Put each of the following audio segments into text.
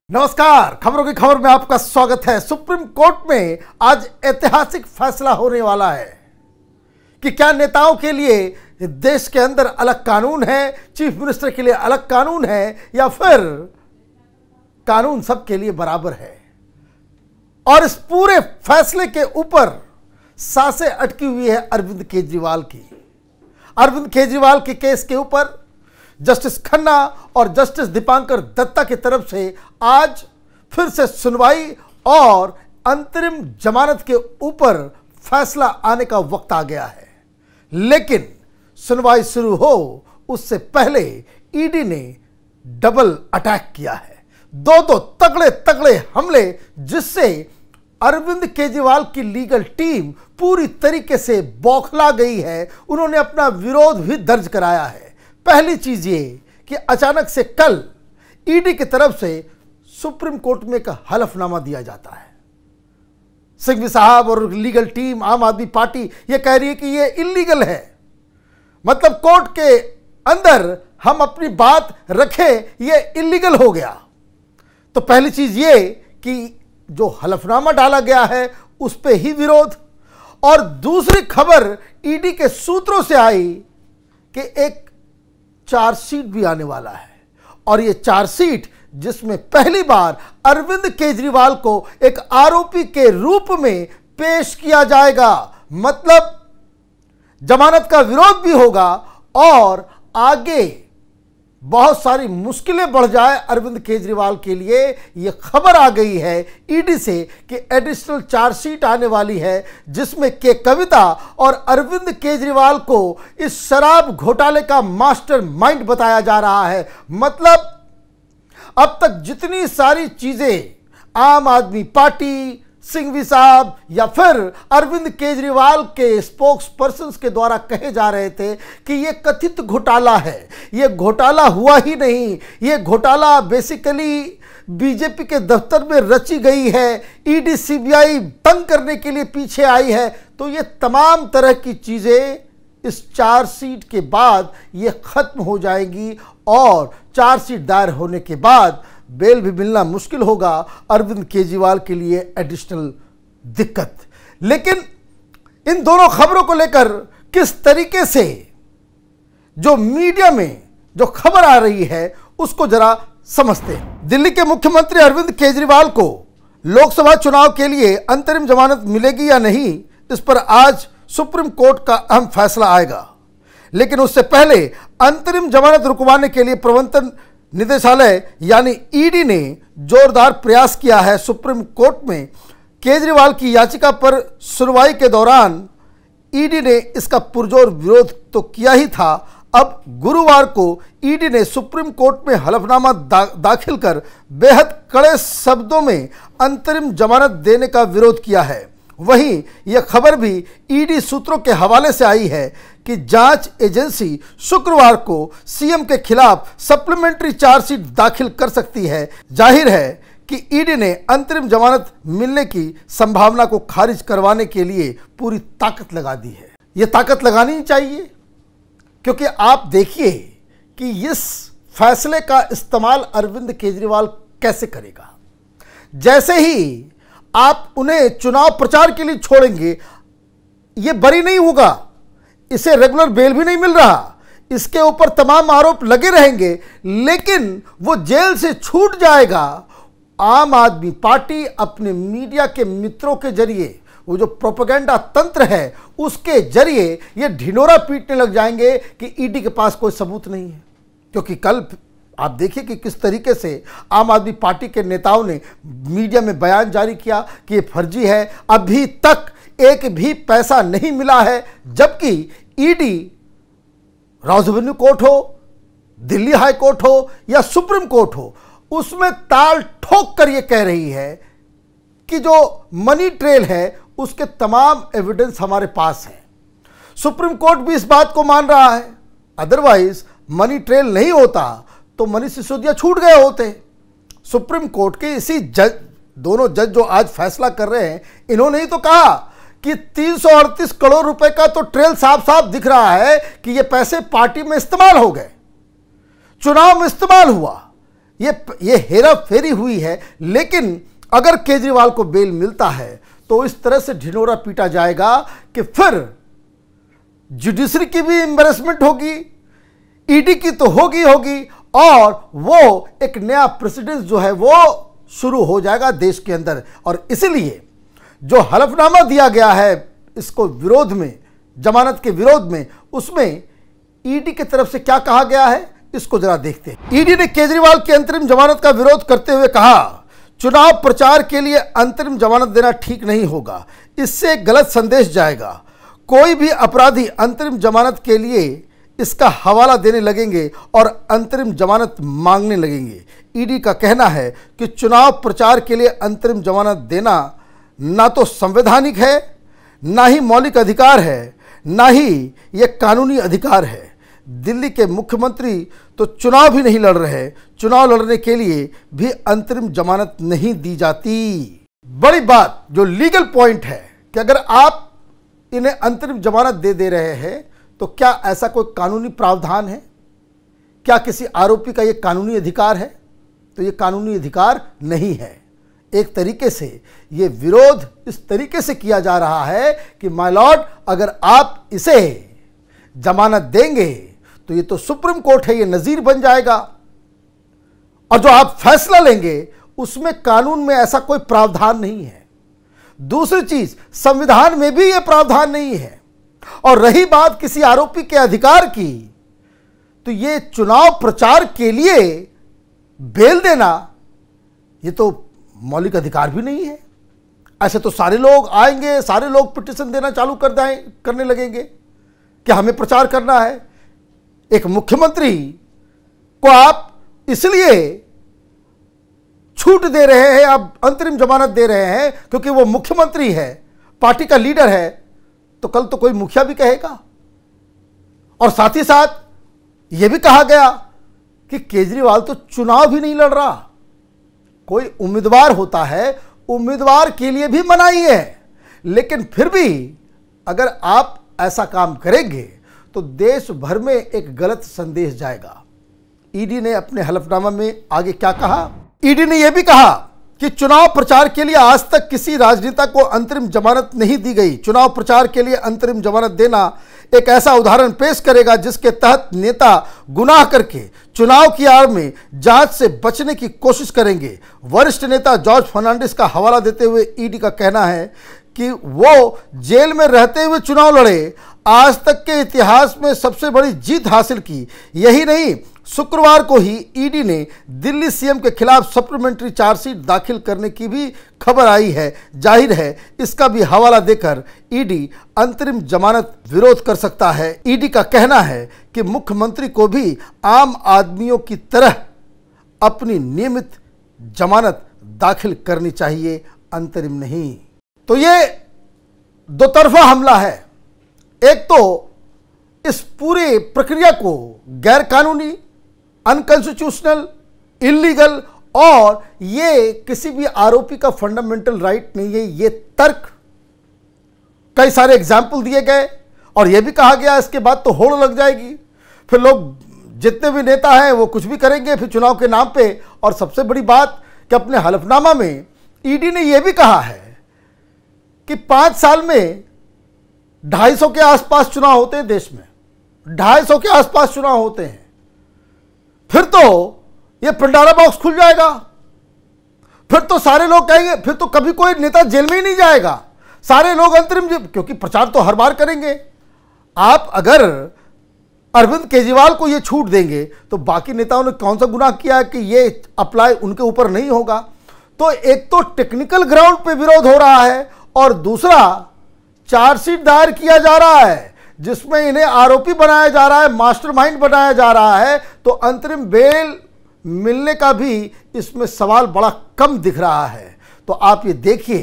नमस्कार, खबरों की खबर में आपका स्वागत है। सुप्रीम कोर्ट में आज ऐतिहासिक फैसला होने वाला है कि क्या नेताओं के लिए देश के अंदर अलग कानून है, चीफ मिनिस्टर के लिए अलग कानून है, या फिर कानून सबके लिए बराबर है। और इस पूरे फैसले के ऊपर सांसें अटकी हुई है अरविंद केजरीवाल की। अरविंद केजरीवाल के केस के ऊपर जस्टिस खन्ना और जस्टिस दीपांकर दत्ता की तरफ से आज फिर से सुनवाई और अंतरिम जमानत के ऊपर फैसला आने का वक्त आ गया है। लेकिन सुनवाई शुरू हो उससे पहले ईडी ने डबल अटैक किया है। दो तगड़े तगड़े हमले, जिससे अरविंद केजरीवाल की लीगल टीम पूरी तरीके से बौखला गई है। उन्होंने अपना विरोध भी दर्ज कराया है। पहली चीज ये कि अचानक से कल ईडी की तरफ से सुप्रीम कोर्ट में एक हलफनामा दिया जाता है। सिंघवी साहब और लीगल टीम, आम आदमी पार्टी ये कह रही है कि ये इल्लीगल है, मतलब कोर्ट के अंदर हम अपनी बात रखें, ये इल्लीगल हो गया। तो पहली चीज ये कि जो हलफनामा डाला गया है उस पे ही विरोध। और दूसरी खबर ईडी के सूत्रों से आई कि एक चार्जशीट भी आने वाला है, और ये चार्जशीट जिसमें पहली बार अरविंद केजरीवाल को एक आरोपी के रूप में पेश किया जाएगा। मतलब जमानत का विरोध भी होगा और आगे बहुत सारी मुश्किलें बढ़ जाए अरविंद केजरीवाल के लिए। यह खबर आ गई है ईडी से कि एडिशनल चार्जशीट आने वाली है, जिसमें के कविता और अरविंद केजरीवाल को इस शराब घोटाले का मास्टरमाइंड बताया जा रहा है। मतलब अब तक जितनी सारी चीजें आम आदमी पार्टी, सिंघवी साहब या फिर अरविंद केजरीवाल के स्पोक्स पर्सन्स के द्वारा कहे जा रहे थे कि ये कथित घोटाला है, ये घोटाला हुआ ही नहीं, ये घोटाला बेसिकली बीजेपी के दफ्तर में रची गई है, ईडी सीबीआई तंग करने के लिए पीछे आई है। तो ये तमाम तरह की चीजें इस चार्जशीट के बाद ये खत्म हो जाएंगी, और चार्जशीट दायर होने के बाद बेल भी मिलना मुश्किल होगा अरविंद केजरीवाल के लिए एडिशनल दिक्कत। लेकिन इन दोनों खबरों को लेकर किस तरीके से जो मीडिया में जो खबर आ रही है उसको जरा समझते हैं। दिल्ली के मुख्यमंत्री अरविंद केजरीवाल को लोकसभा चुनाव के लिए अंतरिम जमानत मिलेगी या नहीं, इस पर आज सुप्रीम कोर्ट का अहम फैसला आएगा। लेकिन उससे पहले अंतरिम जमानत रुकवाने के लिए प्रवर्तन निदेशालय यानी ईडी ने जोरदार प्रयास किया है। सुप्रीम कोर्ट में केजरीवाल की याचिका पर सुनवाई के दौरान ईडी ने इसका पुरजोर विरोध तो किया ही था। अब गुरुवार को ईडी ने सुप्रीम कोर्ट में हलफनामा दाखिल कर बेहद कड़े शब्दों में अंतरिम जमानत देने का विरोध किया है। वहीं यह खबर भी ईडी सूत्रों के हवाले से आई है कि जांच एजेंसी शुक्रवार को सीएम के खिलाफ सप्लीमेंट्री चार्जशीट दाखिल कर सकती है। जाहिर है कि ईडी ने अंतरिम जमानत मिलने की संभावना को खारिज करवाने के लिए पूरी ताकत लगा दी है। यह ताकत लगानी ही चाहिए, क्योंकि आप देखिए कि इस फैसले का इस्तेमाल अरविंद केजरीवाल कैसे करेगा। जैसे ही आप उन्हें चुनाव प्रचार के लिए छोड़ेंगे, यह बरी नहीं होगा, इसे रेगुलर बेल भी नहीं मिल रहा, इसके ऊपर तमाम आरोप लगे रहेंगे, लेकिन वो जेल से छूट जाएगा। आम आदमी पार्टी अपने मीडिया के मित्रों के जरिए, वो जो प्रोपेगेंडा तंत्र है उसके जरिए ये ढिंढोरा पीटने लग जाएंगे कि ईडी के पास कोई सबूत नहीं है। क्योंकि कल आप देखिए कि किस तरीके से आम आदमी पार्टी के नेताओं ने मीडिया में बयान जारी किया कि ये फर्जी है, अभी तक एक भी पैसा नहीं मिला है। जबकि ईडी राउस एवेन्यू कोर्ट हो, दिल्ली हाई कोर्ट हो या सुप्रीम कोर्ट हो, उसमें ताल ठोक कर ये कह रही है कि जो मनी ट्रेल है उसके तमाम एविडेंस हमारे पास है। सुप्रीम कोर्ट भी इस बात को मान रहा है। अदरवाइज मनी ट्रेल नहीं होता तो मनीष सिसोदिया छूट गए होते। सुप्रीम कोर्ट के इसी जज, दोनों जज जो आज फैसला कर रहे हैं, इन्होंने ही तो कहा कि 338 करोड़ रुपए का तो ट्रेल साफ साफ दिख रहा है कि ये पैसे पार्टी में इस्तेमाल हो गए, चुनाव में इस्तेमाल हुआ। ये हेरा फेरी हुई है। लेकिन अगर केजरीवाल को बेल मिलता है तो इस तरह से ढिंढोरा पीटा जाएगा कि फिर जुडिशरी की भी एम्बैरेसमेंट होगी, ईडी की तो होगी और वो एक नया प्रेसिडेंस जो है वो शुरू हो जाएगा देश के अंदर। और इसलिए जो हलफनामा दिया गया है इसको विरोध में, जमानत के विरोध में, उसमें ईडी की तरफ से क्या कहा गया है इसको जरा देखते हैं। ईडी ने केजरीवाल की अंतरिम जमानत का विरोध करते हुए कहा, चुनाव प्रचार के लिए अंतरिम जमानत देना ठीक नहीं होगा, इससे गलत संदेश जाएगा। कोई भी अपराधी अंतरिम जमानत के लिए इसका हवाला देने लगेंगे और अंतरिम जमानत मांगने लगेंगे। ईडी का कहना है कि चुनाव प्रचार के लिए अंतरिम जमानत देना ना तो संवैधानिक है, ना ही मौलिक अधिकार है, ना ही यह कानूनी अधिकार है। दिल्ली के मुख्यमंत्री तो चुनाव भी नहीं लड़ रहे, चुनाव लड़ने के लिए भी अंतरिम जमानत नहीं दी जाती। बड़ी बात जो लीगल पॉइंट है कि अगर आप इन्हें अंतरिम जमानत दे रहे हैं तो क्या ऐसा कोई कानूनी प्रावधान है? क्या किसी आरोपी का यह कानूनी अधिकार है? तो यह कानूनी अधिकार नहीं है। एक तरीके से यह विरोध इस तरीके से किया जा रहा है कि माय लॉर्ड, अगर आप इसे जमानत देंगे तो ये तो सुप्रीम कोर्ट है, ये नजीर बन जाएगा, और जो आप फैसला लेंगे उसमें कानून में ऐसा कोई प्रावधान नहीं है। दूसरी चीज, संविधान में भी यह प्रावधान नहीं है। और रही बात किसी आरोपी के अधिकार की, तो ये चुनाव प्रचार के लिए बेल देना ये तो मौलिक अधिकार भी नहीं है। ऐसे तो सारे लोग आएंगे, सारे लोग पिटीशन देना चालू करने लगेंगे कि हमें प्रचार करना है। एक मुख्यमंत्री को आप इसलिए छूट दे रहे हैं, आप अंतरिम जमानत दे रहे हैं क्योंकि वो मुख्यमंत्री है, पार्टी का लीडर है, तो कल तो कोई मुखिया भी कहेगा। और साथ ही साथ यह भी कहा गया कि केजरीवाल तो चुनाव भी नहीं लड़ रहा। कोई उम्मीदवार होता है, उम्मीदवार के लिए भी मनाही है, लेकिन फिर भी अगर आप ऐसा काम करेंगे तो देश भर में एक गलत संदेश जाएगा। ईडी ने अपने हलफनामा में आगे क्या कहा? ईडी ने यह भी कहा कि चुनाव प्रचार के लिए आज तक किसी राजनेता को अंतरिम जमानत नहीं दी गई। चुनाव प्रचार के लिए अंतरिम जमानत देना एक ऐसा उदाहरण पेश करेगा जिसके तहत नेता गुनाह करके चुनाव की आड़ में जांच से बचने की कोशिश करेंगे। वरिष्ठ नेता जॉर्ज फर्नांडिस का हवाला देते हुए ईडी का कहना है कि वो जेल में रहते हुए चुनाव लड़े, आज तक के इतिहास में सबसे बड़ी जीत हासिल की। यही नहीं, शुक्रवार को ही ईडी ने दिल्ली सीएम के खिलाफ सप्लीमेंट्री चार्जशीट दाखिल करने की भी खबर आई है। जाहिर है इसका भी हवाला देकर ईडी अंतरिम जमानत विरोध कर सकता है। ईडी का कहना है कि मुख्यमंत्री को भी आम आदमियों की तरह अपनी नियमित जमानत दाखिल करनी चाहिए, अंतरिम नहीं। तो ये दो तरफा हमला है। एक तो इस पूरी प्रक्रिया को गैर कानूनी, अनकॉन्स्टिट्यूशनल, इलीगल, और ये किसी भी आरोपी का फंडामेंटल राइट नहीं है, ये तर्क कई सारे एग्जाम्पल दिए गए और यह भी कहा गया इसके बाद तो होड़ लग जाएगी, फिर लोग जितने भी नेता हैं वो कुछ भी करेंगे फिर चुनाव के नाम पे। और सबसे बड़ी बात कि अपने हलफनामा में ईडी ने यह भी कहा है कि 5 साल में 250 के आसपास चुनाव होते हैं देश में, 250 के आसपास चुनाव होते हैं। फिर तो ये पंडारा बॉक्स खुल जाएगा, फिर तो सारे लोग कहेंगे, फिर तो कभी कोई नेता जेल में ही नहीं जाएगा, सारे लोग अंतरिम, क्योंकि प्रचार तो हर बार करेंगे। आप अगर अरविंद केजरीवाल को ये छूट देंगे तो बाकी नेताओं ने कौन सा गुनाह किया है कि ये अप्लाई उनके ऊपर नहीं होगा। तो एक तो टेक्निकल ग्राउंड पे विरोध हो रहा है और दूसरा चार्जशीट दायर किया जा रहा है जिसमें इन्हें आरोपी बनाया जा रहा है, मास्टरमाइंड बनाया जा रहा है। तो अंतरिम बेल मिलने का भी इसमें सवाल बड़ा कम दिख रहा है। तो आप ये देखिए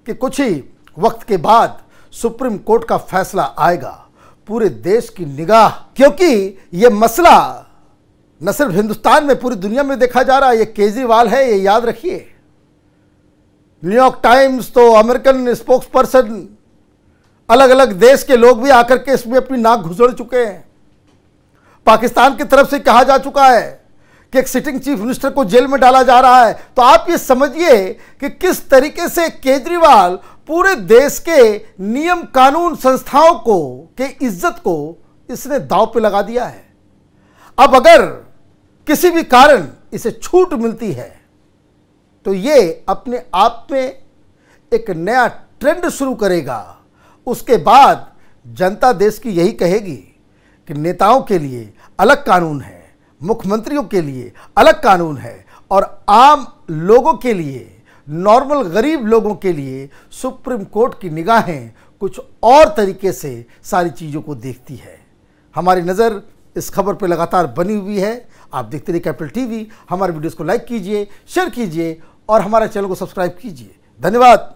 कि कुछ ही वक्त के बाद सुप्रीम कोर्ट का फैसला आएगा, पूरे देश की निगाह, क्योंकि ये मसला न सिर्फ हिंदुस्तान में पूरी दुनिया में देखा जा रहा है। ये केजरीवाल है, ये याद रखिए। न्यूयॉर्क टाइम्स तो अमेरिकन स्पोक्स पर्सन, अलग अलग देश के लोग भी आकर के इसमें अपनी नाक घुसड़ चुके हैं। पाकिस्तान की तरफ से कहा जा चुका है कि एक सिटिंग चीफ मिनिस्टर को जेल में डाला जा रहा है, तो आप ये समझिए कि किस तरीके से केजरीवाल पूरे देश के नियम कानून संस्थाओं को के इज्जत को इसने दांव पे लगा दिया है। अब अगर किसी भी कारण इसे छूट मिलती है तो ये अपने आप में एक नया ट्रेंड शुरू करेगा। उसके बाद जनता देश की यही कहेगी कि नेताओं के लिए अलग कानून है, मुख्यमंत्रियों के लिए अलग कानून है और आम लोगों के लिए, नॉर्मल गरीब लोगों के लिए सुप्रीम कोर्ट की निगाहें कुछ और तरीके से सारी चीज़ों को देखती है। हमारी नज़र इस खबर पर लगातार बनी हुई है। आप देखते रहिए कैपिटल टीवी। हमारे वीडियोस को लाइक कीजिए, शेयर कीजिए और हमारे चैनल को सब्सक्राइब कीजिए। धन्यवाद।